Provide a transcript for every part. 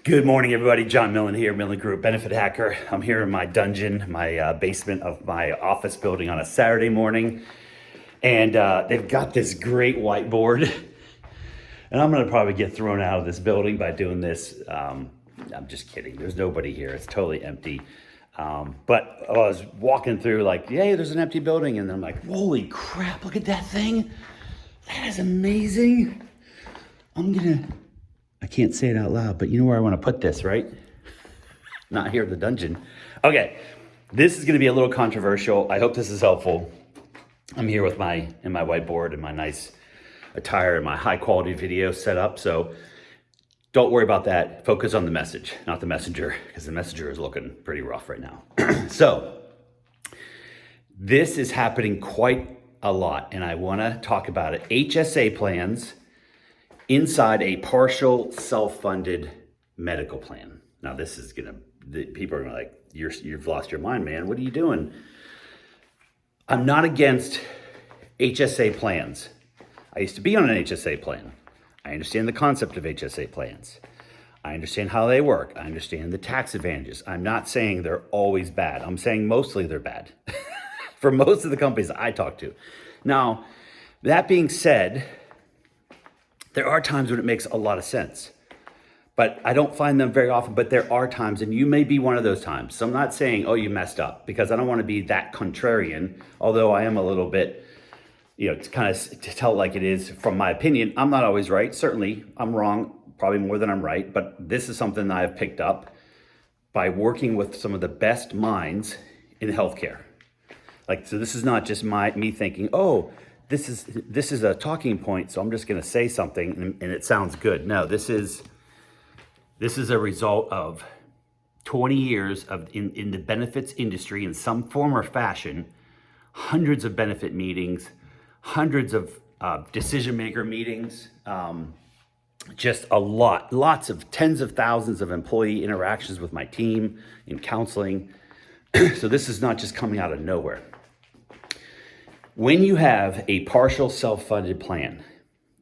Good morning, everybody. John Millen here, Millen Group Benefit Hacker. I'm here in my dungeon, my basement of my office building on a Saturday morning. And they've got this great whiteboard. And I'm going to probably get thrown out of this building by doing this. I'm just kidding. There's nobody here. It's totally empty. But I was walking through like, yay, there's an empty building. And I'm like, holy crap, look at that thing. That is amazing. I can't say it out loud, but you know where I want to put this, right? Not here in the dungeon. Okay, this is going to be a little controversial. I hope this is helpful. I'm here with my whiteboard and my nice attire and my high quality video set up. So don't worry about that. Focus on the message, not the messenger, because the messenger is looking pretty rough right now. So this is happening quite a lot, and I want to talk about it. HSA plans inside a partial self-funded medical plan. Now this is people are gonna be like, you've lost your mind, man. What are you doing? I'm not against HSA plans. I used to be on an HSA plan. I understand the concept of HSA plans. I understand how they work. I understand the tax advantages. I'm not saying they're always bad. I'm saying mostly they're bad for most of the companies I talk to. Now, that being said, there are times when it makes a lot of sense, but I don't find them very often, but there are times, and you may be one of those times. So I'm not saying, oh, you messed up, because I don't want to be that contrarian, although I am a little bit, to tell it like it is from my opinion. I'm not always right. Certainly I'm wrong, probably more than I'm right, but this is something that I've picked up by working with some of the best minds in healthcare. So this is not just me thinking, oh, this is a talking point, so I'm just going to say something and it sounds good. No, this is a result of 20 years in the benefits industry in some form or fashion, hundreds of benefit meetings, hundreds of decision maker meetings, just lots of tens of thousands of employee interactions with my team in counseling. So this is not just coming out of nowhere. When you have a partial self-funded plan,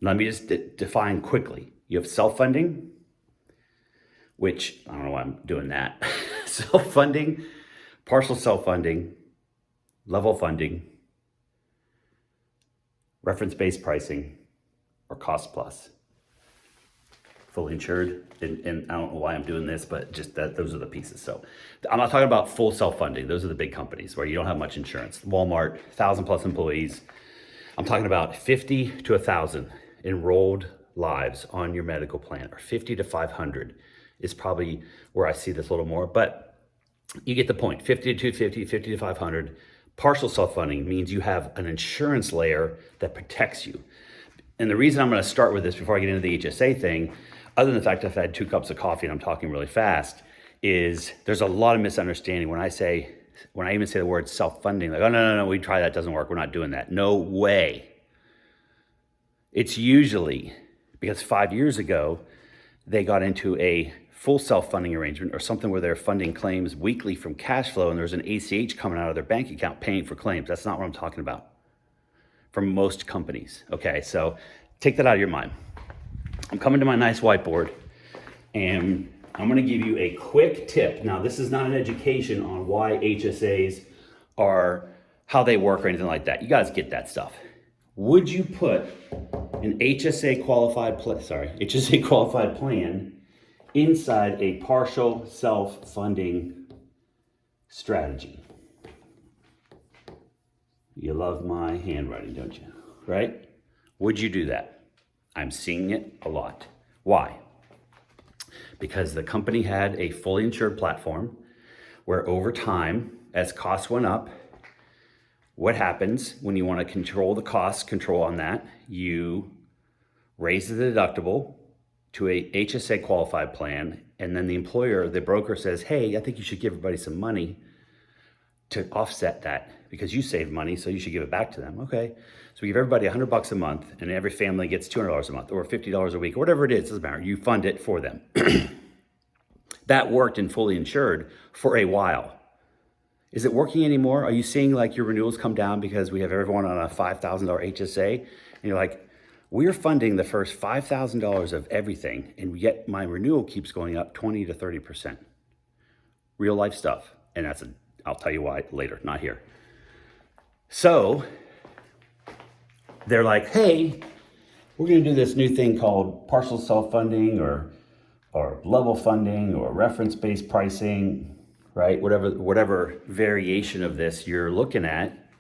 let me just define quickly. You have self-funding, which I don't know why I'm doing that. Self-funding, partial self-funding, level funding, reference-based pricing, or cost plus. Fully insured, and I don't know why I'm doing this, but just those are the pieces. So I'm not talking about full self-funding. Those are the big companies where you don't have much insurance. Walmart, 1,000 plus employees. I'm talking about 50 to 1,000 enrolled lives on your medical plan, or 50 to 500 is probably where I see this a little more, but you get the point. 50 to 250, 50 to 500. Partial self-funding means you have an insurance layer that protects you. And the reason I'm going to start with this before I get into the HSA thing, other than the fact I've had 2 cups of coffee and I'm talking really fast, is there's a lot of misunderstanding when I even say the word self-funding, like, oh, no, we try that, doesn't work, we're not doing that. No way. It's usually because 5 years ago, they got into a full self-funding arrangement or something where they're funding claims weekly from cash flow and there's an ACH coming out of their bank account paying for claims. That's not what I'm talking about for most companies. Okay, so take that out of your mind. I'm coming to my nice whiteboard and I'm going to give you a quick tip. Now, this is not an education on why HSAs are, how they work or anything like that. You guys get that stuff. Would you put an HSA qualified plan inside a partial self-funding strategy? You love my handwriting, don't you? Right? Would you do that? I'm seeing it a lot. Why? Because the company had a fully insured platform where over time, as costs went up, what happens when you want to control the cost control on that? You raise the deductible to a HSA qualified plan, and then the broker says, hey, I think you should give everybody some money to offset that because you save money, so you should give it back to them. Okay, so we give everybody $100 a month, and every family gets $200 a month or $50 a week, or whatever it is, doesn't matter. You fund it for them. That worked in fully insured for a while. Is it working anymore? Are you seeing like your renewals come down because we have everyone on a $5,000 HSA? And you're like, We're funding the first $5,000 of everything, and yet my renewal keeps going up 20 to 30%. Real life stuff. And I'll tell you why later, not here. So they're like, hey, we're going to do this new thing called partial self-funding or level funding or reference-based pricing, right? Whatever variation of this you're looking at.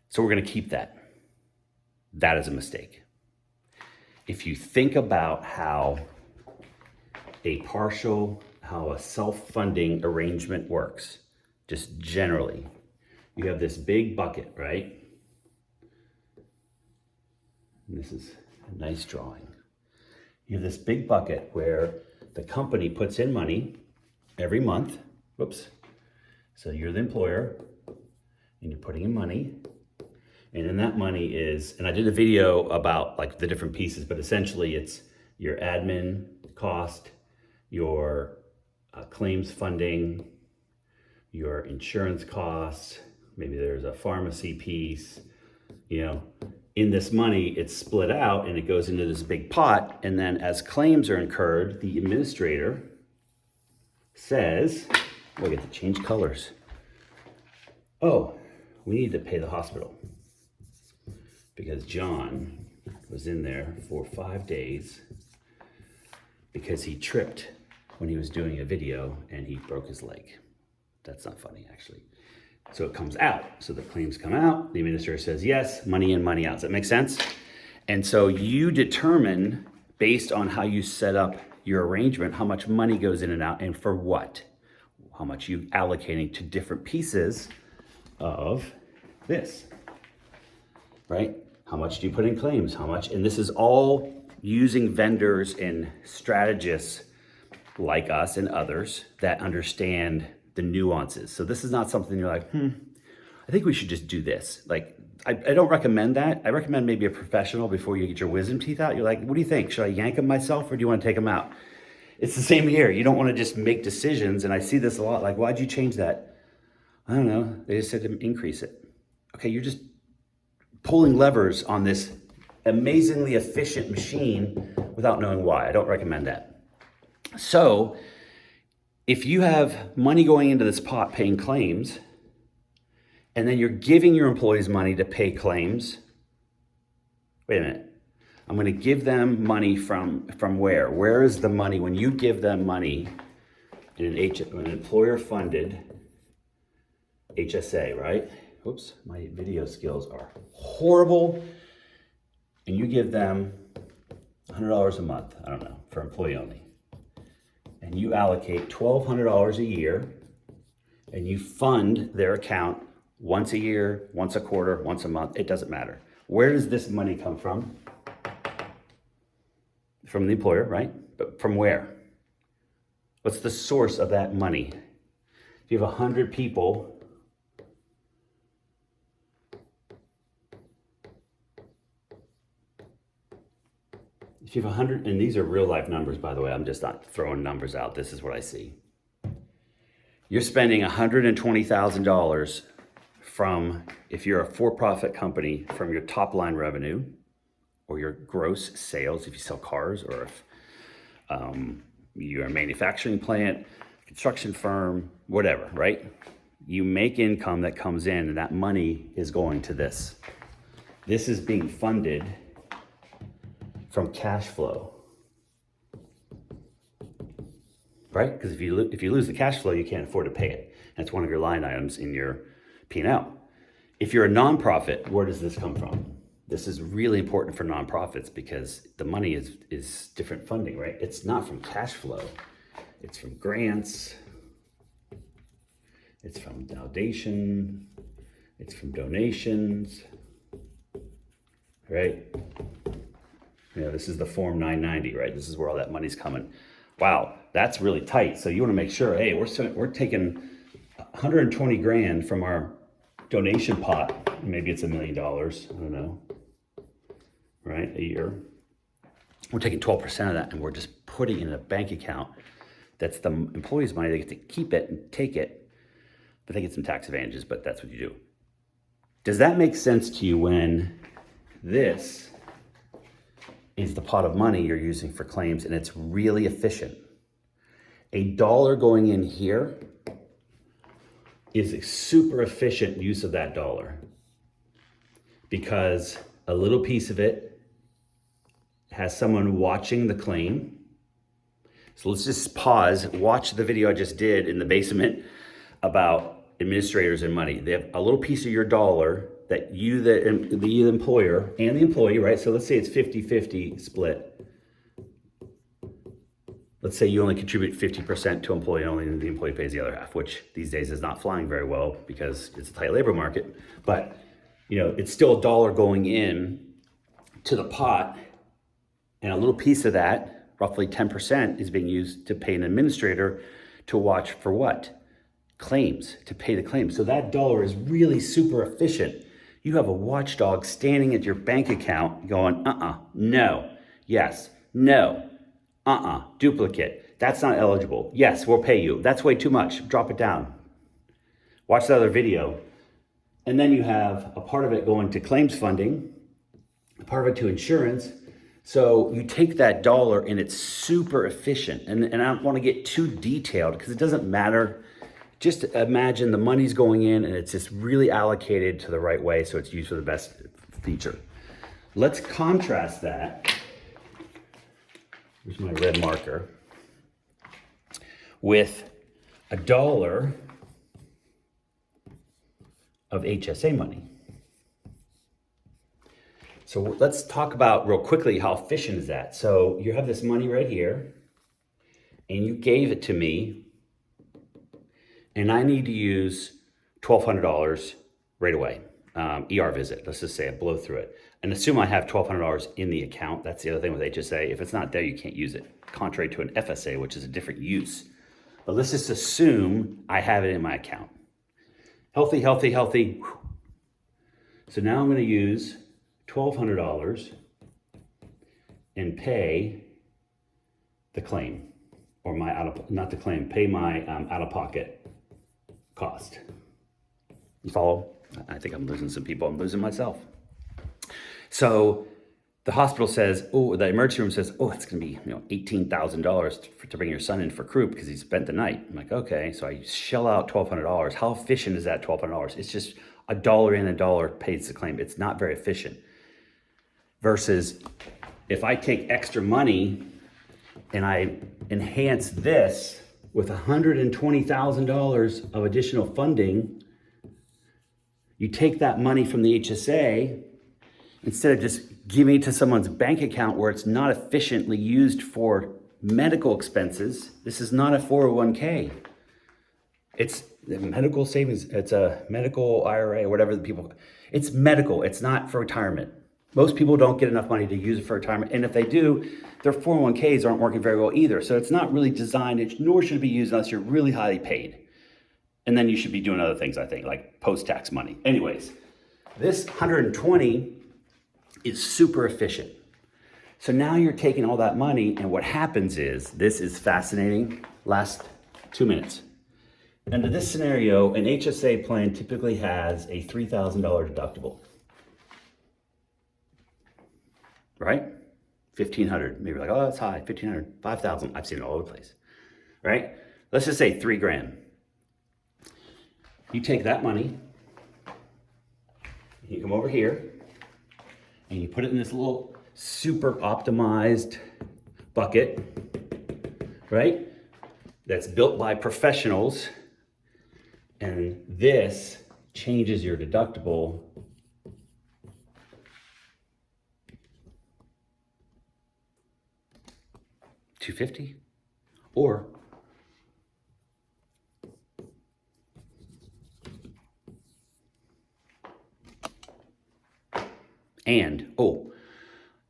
So we're going to keep that. That is a mistake. If you think about how a self-funding arrangement works, just generally, you have this big bucket, right? And this is a nice drawing. You have this big bucket where the company puts in money every month. Whoops. So you're the employer and you're putting in money. And then that money is, and I did a video about like the different pieces, but essentially it's your admin cost, your claims funding, your insurance costs, maybe there's a pharmacy piece, in this money, it's split out and it goes into this big pot. And then as claims are incurred, the administrator says, I get to change colors. Oh, we need to pay the hospital because John was in there for 5 days because he tripped when he was doing a video and he broke his leg. That's not funny, actually. So it comes out. So the claims come out. The administrator says yes, money in, money out. Does that make sense? And so you determine, based on how you set up your arrangement, how much money goes in and out and for what. How much you allocating to different pieces of this, right? How much do you put in claims? How much? And this is all using vendors and strategists like us and others that understand the nuances. So this is not something you're like, I think we should just do this. Like, I don't recommend that. I recommend maybe a professional before you get your wisdom teeth out. You're like, what do you think? Should I yank them myself or do you want to take them out? It's the same here. You don't want to just make decisions. And I see this a lot. Like, why'd you change that? I don't know. They just said to increase it. Okay, you're just pulling levers on this amazingly efficient machine without knowing why. I don't recommend that. So if you have money going into this pot paying claims, and then you're giving your employees money to pay claims, wait a minute. I'm going to give them money from where? Where is the money when you give them money in an employer-funded HSA, right? Oops, my video skills are horrible. And you give them $100 a month, I don't know, for employee only. And you allocate $1,200 a year and you fund their account once a year, once a quarter, once a month, it doesn't matter. Where does this money come from? From the employer, right? But from where? What's the source of that money? If you have 100 people, if you have 100, and these are real life numbers, by the way, I'm just not throwing numbers out. This is what I see. You're spending $120,000 from, if you're a for-profit company, from your top line revenue or your gross sales, if you sell cars, or if you're a manufacturing plant, construction firm, whatever, right? You make income that comes in and that money is going to this. This is being funded from cash flow, right? Because if you lose the cash flow, you can't afford to pay it. That's one of your line items in your P&L. If you're a nonprofit, where does this come from? This is really important for nonprofits because the money is different funding, right? It's not from cash flow. It's from grants. It's from foundation. It's from donations, right? This is the Form 990, right? This is where all that money's coming. Wow, that's really tight. So you want to make sure, hey, we're taking 120 grand from our donation pot. Maybe it's $1 million, I don't know, right? A year. We're taking 12% of that and we're just putting it in a bank account. That's the employees' money. They get to keep it and take it, but they get some tax advantages, but that's what you do. Does that make sense to you when this is the pot of money you're using for claims, and it's really efficient. $1 going in here is a super efficient use of that dollar, because a little piece of it has someone watching the claim. So let's just pause, watch the video I just did in the basement about administrators and money. They have a little piece of your dollar that you, the employer and the employee, right? So let's say it's 50-50 split. Let's say you only contribute 50% to employee, only the employee pays the other half, which these days is not flying very well because it's a tight labor market. But it's still $1 going in to the pot, and a little piece of that, roughly 10%, is being used to pay an administrator to watch for what? Claims, to pay the claims. So that dollar is really super efficient. You have a watchdog standing at your bank account going, no, yes, no, duplicate. That's not eligible. Yes, we'll pay you. That's way too much. Drop it down. Watch the other video. And then you have a part of it going to claims funding, a part of it to insurance. So you take that dollar and it's super efficient. And I don't want to get too detailed because it doesn't matter. Just imagine the money's going in and it's just really allocated to the right way so it's used for the best feature. Let's contrast that, here's my red marker, with $1 of HSA money. So let's talk about real quickly how efficient is that. So you have this money right here and you gave it to me, and I need to use $1,200 right away. ER visit, let's just say I blow through it. And assume I have $1,200 in the account. That's the other thing with HSA. If it's not there, you can't use it, contrary to an FSA, which is a different use. But let's just assume I have it in my account. Healthy, healthy, healthy. Whew. So now I'm gonna use $1,200 and pay the claim, or my pay my out-of-pocket cost. You follow? I think I'm losing some people. I'm losing myself. So the hospital says, the emergency room says, it's going to be $18,000 to bring your son in for croup because he spent the night. I'm like, okay. So I shell out $1,200. How efficient is that $1,200? It's just $1 in, $1 pays the claim. It's not very efficient. Versus if I take extra money and I enhance this with $120,000 of additional funding, you take that money from the HSA, instead of just giving it to someone's bank account where it's not efficiently used for medical expenses. This is not a 401k. It's the medical savings. It's a medical IRA or whatever the people, it's medical. It's not for retirement. Most people don't get enough money to use it for retirement. And if they do, their 401ks aren't working very well either. So it's not really designed, nor should it be used unless you're really highly paid. And then you should be doing other things, I think, like post-tax money. Anyways, this 120 is super efficient. So now you're taking all that money, and what happens is, this is fascinating, last 2 minutes. Under this scenario, an HSA plan typically has a $3,000 deductible, right? $1,500, maybe like, that's high, $1,500, $5,000, I've seen it all over the place, right? Let's just say $3,000. You take that money, you come over here, and you put it in this little super optimized bucket, right? That's built by professionals. And this changes your deductible $250 or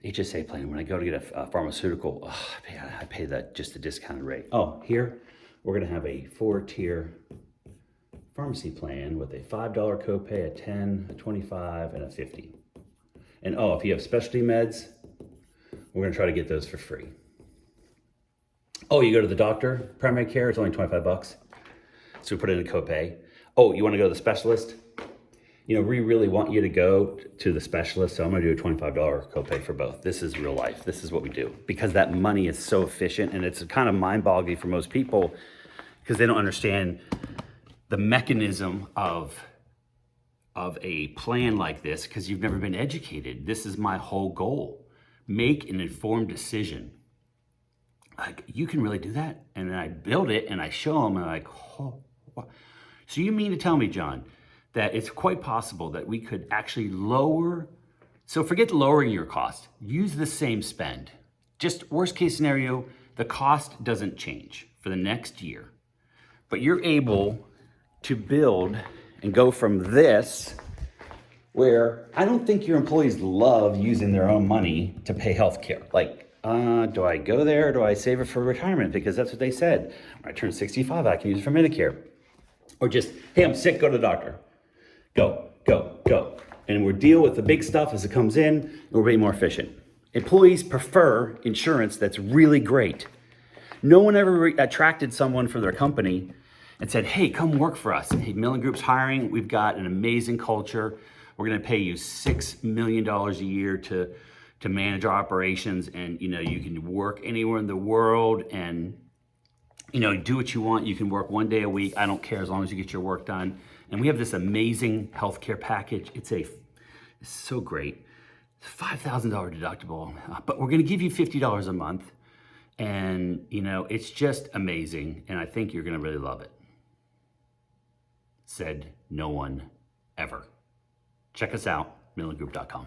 HSA plan, when I go to get a pharmaceutical, I pay that just a discounted rate. Here, we're gonna have a 4-tier pharmacy plan with a $5 copay, a $10, a $25, and a $50. And if you have specialty meds, we're gonna try to get those for free. You go to the doctor, primary care, it's only $25. So we put in a copay. You wanna go to the specialist? we really want you to go to the specialist, so I'm gonna do a $25 copay for both. This is real life. This is what we do, because that money is so efficient, and it's kind of mind-boggling for most people because they don't understand the mechanism of a plan like this, because you've never been educated. This is my whole goal. Make an informed decision. Like, you can really do that? And then I build it and I show them, and I'm like, oh, wow. So you mean to tell me, John, that it's quite possible that we could actually lower, so forget lowering your cost, use the same spend. Just worst case scenario, the cost doesn't change for the next year, but you're able to build and go from this, where I don't think your employees love using their own money to pay healthcare. Like, do I go there or do I save it for retirement? Because that's what they said. When I turn 65, I can use it for Medicare. Or just, hey, I'm sick, go to the doctor. Go, go, go. And we'll deal with the big stuff as it comes in, and we'll be more efficient. Employees prefer insurance that's really great. No one ever attracted someone for their company and said, hey, come work for us. Hey, Millen Group's hiring. We've got an amazing culture. We're gonna pay you $6 million a year to manage our operations, and you can work anywhere in the world and do what you want. You can work 1 day a week. I don't care, as long as you get your work done. And we have this amazing healthcare package. It's so great. $5,000 deductible, but we're gonna give you $50 a month. And it's just amazing. And I think you're gonna really love it. Said no one ever. Check us out, millengroup.com.